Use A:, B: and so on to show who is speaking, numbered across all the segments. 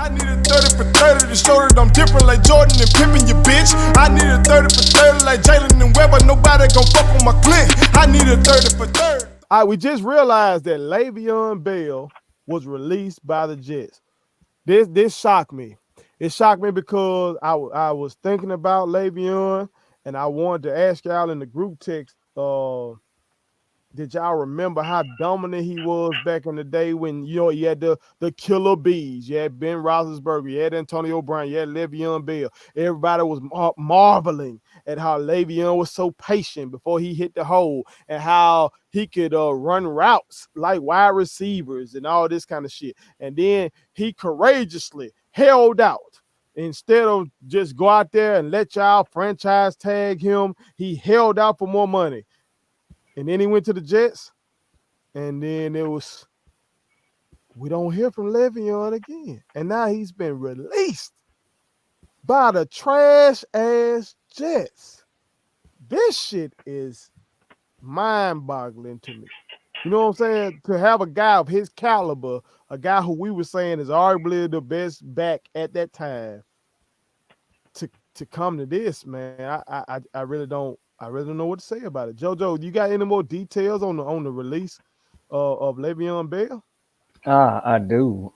A: I need a 30 for 30 to show that I'm different like Jordan and Pippen, you bitch. I need a 30 for 30 like Jalen and Webber. Nobody gon' fuck on my clique. I need a 30 for 30.
B: All right, we just realized that Le'Veon Bell was released by the Jets. This shocked me. It shocked me because I was thinking about Le'Veon, and I wanted to ask y'all in the group text, did y'all remember how dominant he was back in the day when, you know, you had the killer bees? You had Ben Roethlisberger, you had Antonio Brown, you had Le'Veon Bell. Everybody was marveling at how Le'Veon was so patient before he hit the hole, and how he could run routes like wide receivers and all this kind of shit. And then he courageously held out. Instead of just go out there and let y'all franchise tag him, he held out for more money. And then he went to the Jets, and then it was, we don't hear from Le'Veon again. And now he's been released by the trash-ass Jets. This shit is mind-boggling to me. You know what I'm saying? To have a guy of his caliber, a guy who we were saying is arguably the best back at that time, to come to this, man, I really don't know what to say about it. JoJo, you got any more details on the release of Le'Veon Bell?
C: I do.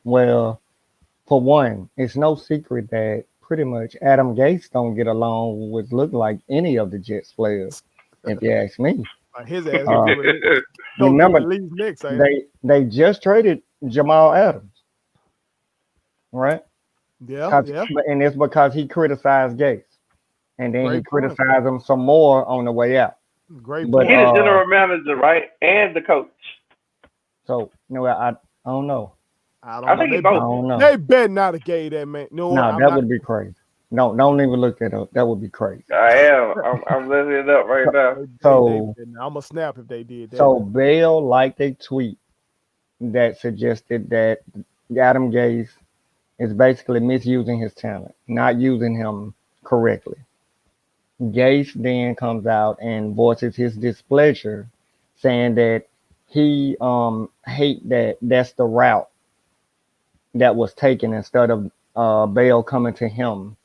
C: Well, for one, it's no secret that pretty much Adam Gase don't get along with look like any of the Jets players, if you ask me.
B: His ass
C: remember
B: release next.
C: They just traded Jamal Adams, right?
B: Yeah.
C: And it's because he criticized Gase, and then he criticized him some more on the way out.
B: Great
D: point. He's the general manager, right, and the coach.
C: So I don't know.
D: I think he both.
C: I don't know.
B: They better not have gave that man. No,
C: that would be crazy. No, don't even look that up. That would be crazy.
D: I am. I'm looking it up right now.
C: So
B: I'm gonna snap if they did that.
C: So Bell liked a tweet that suggested that Adam Gase is basically misusing his talent, not using him correctly. Gase then comes out and voices his displeasure, saying that he hate that that's the route that was taken instead of Bell coming to him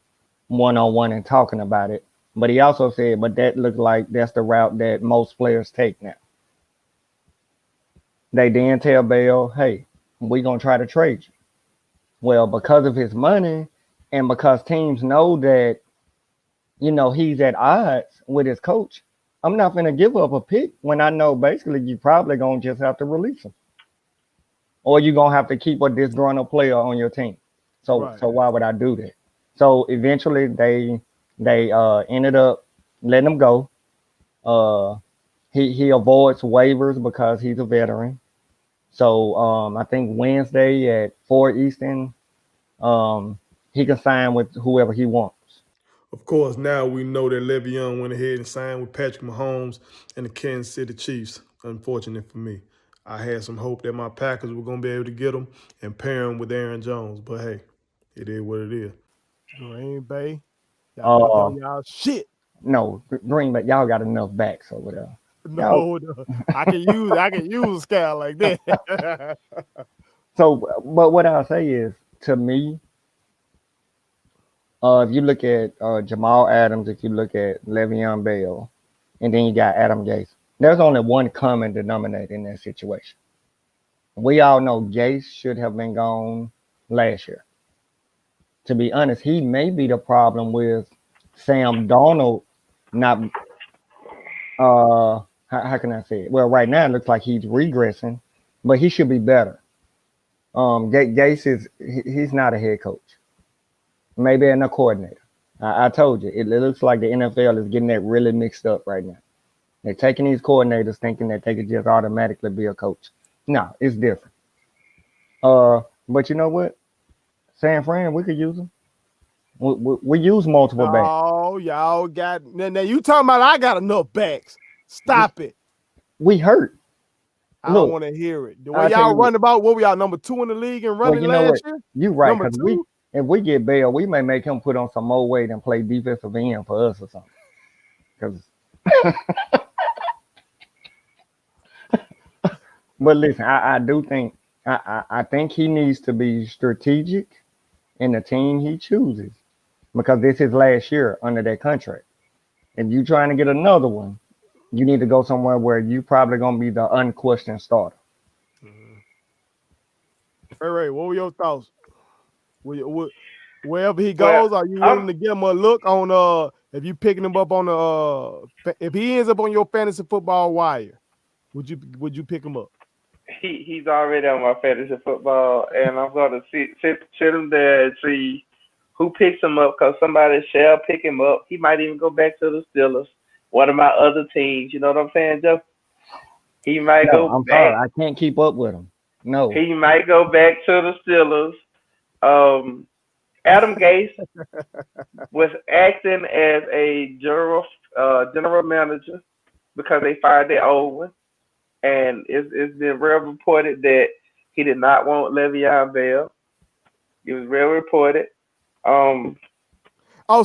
C: one-on-one and talking about it. But he also said, but that looks like that's the route that most players take now. They then tell Bell, hey, we're going to try to trade you. Well, because of his money and because teams know that, you know, he's at odds with his coach, I'm not going to give up a pick when I know basically you probably going to just have to release him. Or you're going to have to keep a disgruntled player on your team. So why would I do that? So eventually they ended up letting him go. He avoids waivers because he's a veteran. So I think Wednesday at 4 Eastern, he can sign with whoever he wants.
A: Of course, now we know that Le'Veon went ahead and signed with Patrick Mahomes and the Kansas City Chiefs. Unfortunate for me. I had some hope that my Packers were going to be able to get him and pair him with Aaron Jones. But, hey, it is what it is.
B: Green Bay, y'all shit.
C: No, Green Bay, y'all got enough backs over there.
B: No, I can use a scout like that.
C: So, but what I'll say is, to me, if you look at Jamal Adams, if you look at Le'Veon Bell, and then you got Adam Gase, there's only one common denominator in that situation. We all know Gase should have been gone last year. To be honest, he may be the problem with Sam Darnold not. How can I say it? Well, right now it looks like he's regressing, but he should be better. Gase he's not a head coach. Maybe a coordinator. I told you, it looks like the NFL is getting that really mixed up right now. They're taking these coordinators thinking that they could just automatically be a coach. No, it's different. But you know what? San Fran, we could use them. We use multiple backs.
B: Oh, y'all got now you talking about I got enough backs. Stop it.
C: We hurt.
B: I don't want to hear it. The way y'all run about, what we are, number 2 in the league and running last year?
C: You're right, because if we get Bell, we may make him put on some more weight and play defensive end for us or something. Because but listen, I do think I think he needs to be strategic in the team he chooses because this is last year under that contract. If you trying to get another one, you need to go somewhere where you probably gonna be the unquestioned starter.
B: Ray, what were your thoughts? Wherever he
D: Well,
B: goes, are you willing to give him a look on if you picking him up on the if he ends up on your fantasy football wire, would you pick him up?
D: he's already on my fantasy football, and I'm going to sit him there and see who picks him up because somebody shall pick him up. He might even go back to the Steelers, one of my other teams. You know what I'm saying, Joe? He might
C: No,
D: go
C: I'm
D: back.
C: sorry, I can't keep up with him. No,
D: He might go back to the Steelers. Adam Gase was acting as a general manager because they fired their old one. And it's been well reported that he did not want Le'Veon Bell. It was well reported.
B: Oh,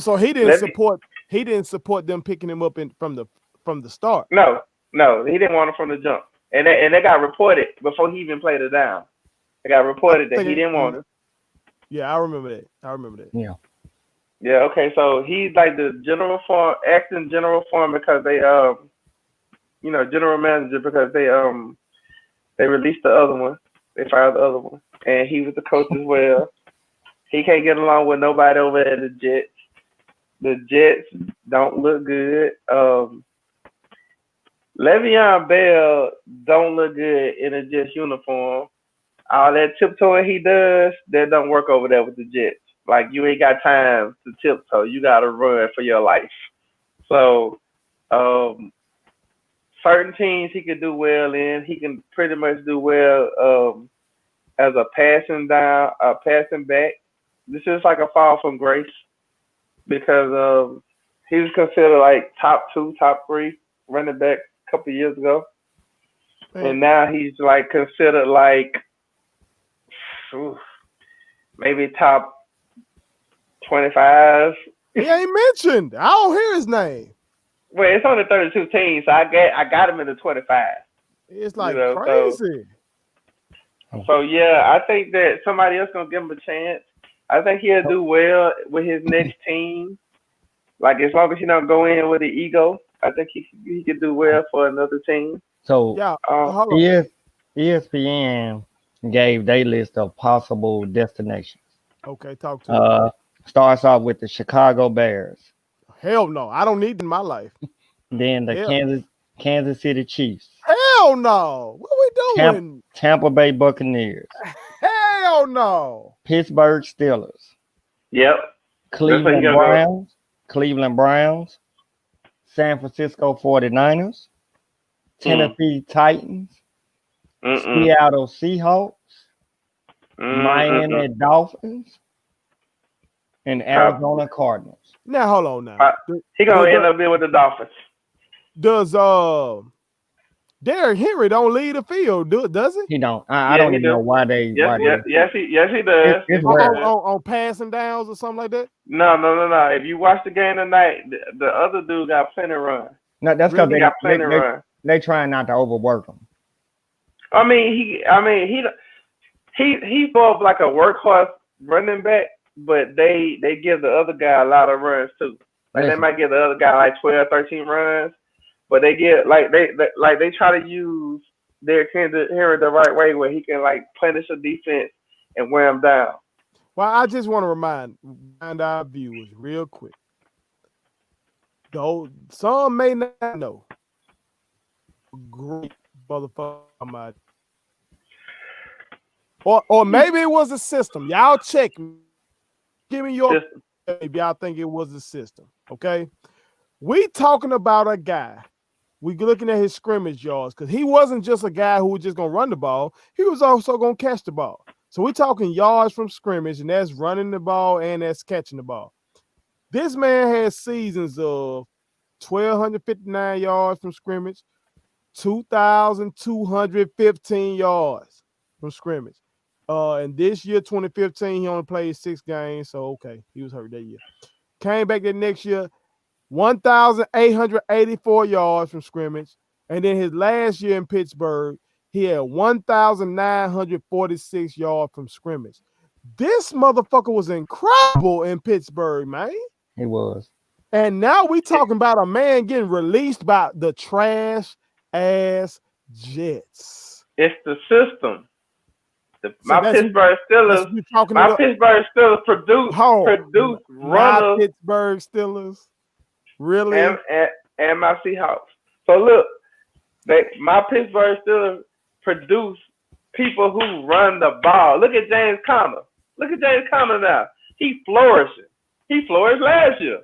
B: so he didn't support them picking him up from the start.
D: No, he didn't want him from the jump. And they got reported before he even played it down. They got reported that he didn't want him.
B: Yeah, I remember that.
C: Yeah.
D: Yeah, okay, so he's like the acting general form because they general manager because they released the other one. They fired the other one. And he was the coach as well. He can't get along with nobody over at the Jets. The Jets don't look good. Le'Veon Bell don't look good in a Jets uniform. All that tiptoeing he does, that don't work over there with the Jets. Like, you ain't got time to tiptoe. You got to run for your life. So, certain teams he can do well in. He can pretty much do well as a passing back. This is like a fall from grace because he was considered like top 2, top 3 running back a couple of years ago. And now he's like considered like maybe top 25.
B: He ain't mentioned. I don't hear his name.
D: Well, it's only 32 teams, so I got him in the 25.
B: It's like crazy.
D: So yeah, I think that somebody else gonna give him a chance. I think he'll do well with his next team. Like as long as he don't go in with an ego, I think he could do well for another team.
C: So
B: yeah,
C: ESPN gave their list of possible destinations.
B: Okay, talk to me.
C: Starts off with the Chicago Bears.
B: Hell no, I don't need it in my life.
C: Then the Kansas City Chiefs.
B: Hell no. What we doing?
C: Tampa Bay Buccaneers.
B: Hell no.
C: Pittsburgh Steelers.
D: Yep.
C: Cleveland Browns. San Francisco 49ers. Tennessee Titans. Seattle Seahawks. Miami Dolphins. And Arizona Cardinals.
B: Now hold on now.
D: He gonna end up being with the Dolphins.
B: Does Derrick Henry don't lead the field, does he?
C: He don't. I don't even know why they.
D: Yes, he does.
B: On passing downs or something like that.
D: No. If you watch the game tonight, the other dude got plenty of run.
C: No, that's because they trying not to overwork him.
D: I mean, he's more of like a workhorse running back, but they give the other guy a lot of runs too. Like they might give the other guy like 12, 13 runs, but they get they try to use Derrick Henry the right way where he can like punish a defense and wear him down.
B: Well, I just want to remind our viewers real quick. Though some may not know, great motherfucker, or maybe it was a system. Y'all check me. Give me your if y'all think it was a system. Okay, we talking about a guy. We looking at his scrimmage yards because he wasn't just a guy who was just gonna run the ball. He was also gonna catch the ball. So we're talking yards from scrimmage, and that's running the ball and that's catching the ball. This man has seasons of 1,259 yards from scrimmage, 2,215 yards from scrimmage. And this year, 2015, he only played 6 games. So, okay, he was hurt that year. Came back that next year, 1,884 yards from scrimmage. And then his last year in Pittsburgh, He had 1,946 yards from scrimmage. This motherfucker was incredible in Pittsburgh, man.
C: He was.
B: And now we talking about a man getting released by the trash ass Jets.
D: It's the system. My
B: that's
D: Pittsburgh Steelers produce runners.
B: My Pittsburgh Steelers, really,
D: and my Seahawks. So look, my Pittsburgh Steelers produce people who run the ball. Look at James Conner. Look at James Conner now. He flourishing. He flourished last year.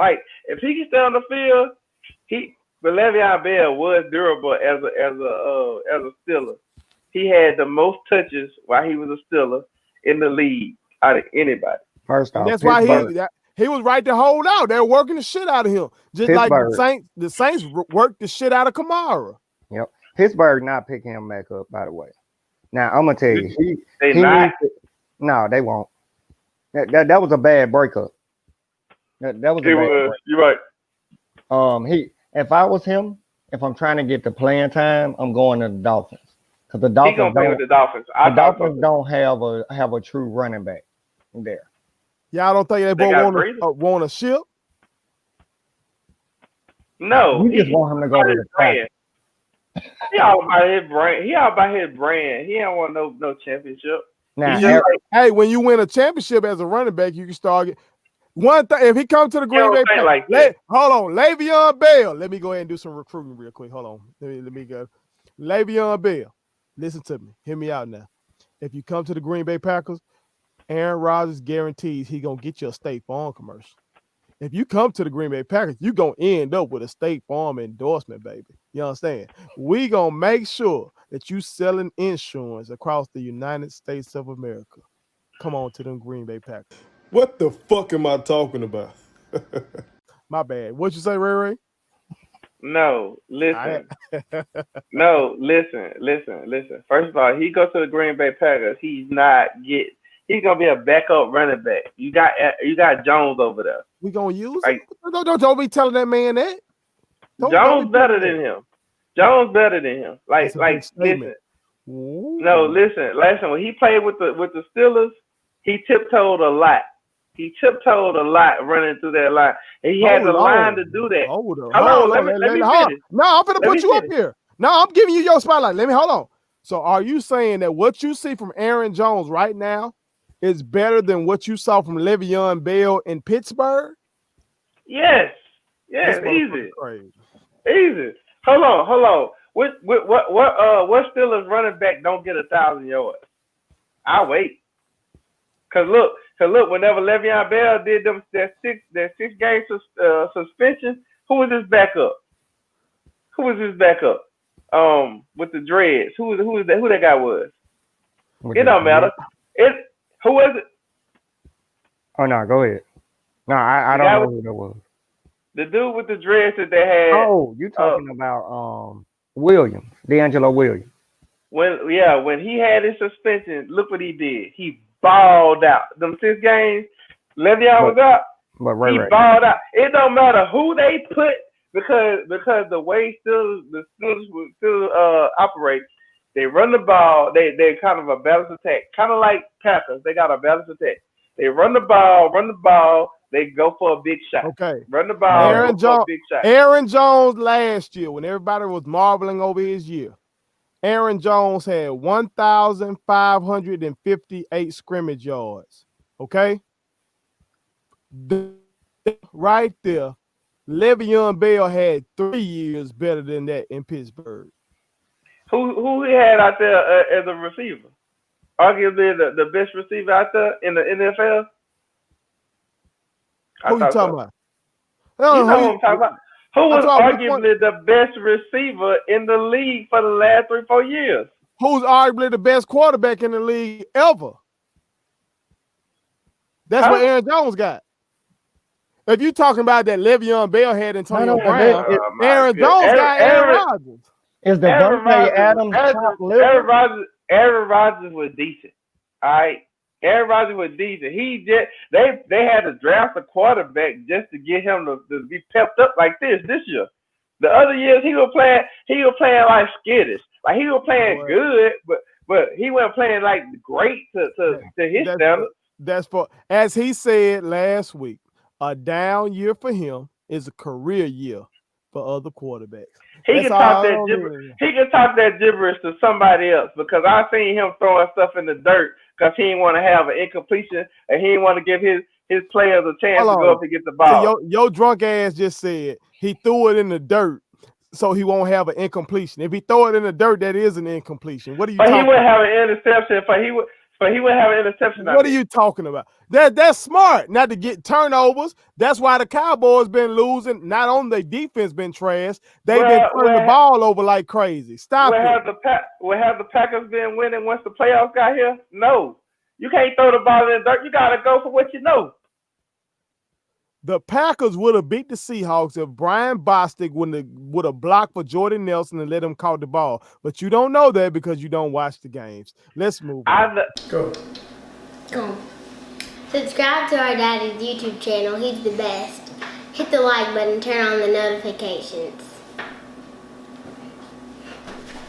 D: Like if he can stay on the field, but Le'Veon Bell was durable as a Steeler. He had the most touches while he was a Steeler in the league out of anybody.
C: First off,
B: that's why he was right to hold out. They're working the shit out of him, just like the Saints worked the shit out of Kamara.
C: Yep, Pittsburgh not picking him back up. By the way, now I'm gonna tell you, no, they won't. That was a bad breakup. That was. You're
D: right.
C: If I was him, if I'm trying to get the playing time, I'm going to the Dolphins. Because the Dolphins, the Dolphins don't have a true running back there.
B: Y'all don't think they both want a ship?
D: No,
C: we just want him to go to the
D: brand. He all about his brand. He don't want no championship.
C: Now,
B: hey, when you win a championship as a running back, you can start one thing. If he comes to the Green Bay, hold on, Le'Veon Bell. Let me go ahead and do some recruiting real quick. Hold on, let me go. Le'Veon Bell. Listen to me. Hear me out now. If you come to the Green Bay Packers, Aaron Rodgers guarantees he gonna get you a State Farm commercial. If you come to the Green Bay Packers, you gonna end up with a State Farm endorsement, baby. You understand? We gonna make sure that you selling insurance across the United States of America. Come on to them Green Bay Packers.
A: What the fuck am I talking about?
B: My bad. What you say, Ray Ray?
D: No, listen. Listen. First of all, he goes to the Green Bay Packers. He's gonna be a backup running back. You got Jones over there.
B: We gonna use him? Don't be telling that man that.
D: Jones better than him. Like listen.
B: Ooh.
D: No, listen. When he played with the Steelers, he tiptoed a lot. Running through that line. And he had the line to do that.
B: Hold on.
D: Let me finish.
B: No, I'm finna put you up here. No, I'm giving you your spotlight. Hold on. So are you saying that what you see from Aaron Jones right now is better than what you saw from Le'Veon Bell in Pittsburgh?
D: Yes. Easy. Hold on. What Steelers running back don't get 1,000 yards? I'll wait. Cause look, whenever Le'Veon Bell did that six game suspension, who was his backup? With the dreads. Who that guy was? It don't matter. Who was it?
C: Oh no, go ahead. No, I don't know who that was.
D: The dude with the dreads that they had.
C: Oh, you talking about Williams, D'Angelo Williams.
D: When he had his suspension, look what he did. He balled out. Them 6 games, Le'Veon was out.
C: But
D: he balled out. It don't matter who they put because the way the Steelers will still operate. They run the ball. They kind of a balanced attack, kind of like Packers. They got a balanced attack. They run the ball. They go for a big shot.
B: Okay.
D: Run the ball.
B: Aaron Jones. Aaron Jones last year, when everybody was marveling over his year, Aaron Jones had 1,558 scrimmage yards. Okay? Right there, Le'Veon Bell had 3 years better than that in Pittsburgh.
D: Who he had out there as a receiver? Arguably the best receiver out there in the NFL?
B: Who you talking about?
D: No, you know who I'm talking about. Who was arguably the best receiver in the league for the last 3-4 years?
B: Who's arguably the best quarterback in the league ever? That's what Aaron Jones got. If you talking about that Le'Veon Bell had Antonio Brown, Aaron Jones got Aaron Rodgers.
C: Is the Devontae Adams
D: Aaron Rodgers was decent. All right. Aaron Rodgers was decent. They had to draft a quarterback just to get him to be pepped up like this year. The other years he was playing like skittish. Like he was playing good, but he wasn't playing like great to his standards.
B: That's for, as he said last week, a down year for him is a career year for other quarterbacks.
D: He can talk that gibberish to somebody else, because I seen him throwing stuff in the dirt because he didn't want to have an incompletion and he didn't want to give his players a chance to go up and get the ball.
B: So your drunk ass just said he threw it in the dirt so he won't have an incompletion. If he throw it in the dirt, that is an incompletion. What are you talking about?
D: But he wouldn't have an interception. But he wouldn't have an interception.
B: What are you talking about? That's smart, not to get turnovers. That's why the Cowboys been losing. Not only their defense been trash, they've been turning the ball over like crazy. Stop it.
D: Have the Packers been winning once the playoffs got here? No. You can't throw the ball in the dirt. You got to go for what you know.
B: The Packers would have beat the Seahawks if Brian Bostic would have blocked for Jordan Nelson and let him caught the ball. But you don't know that because you don't watch the games. Let's move on.
A: Go.
E: Subscribe to our daddy's YouTube channel. He's the best. Hit the like button, turn on the notifications.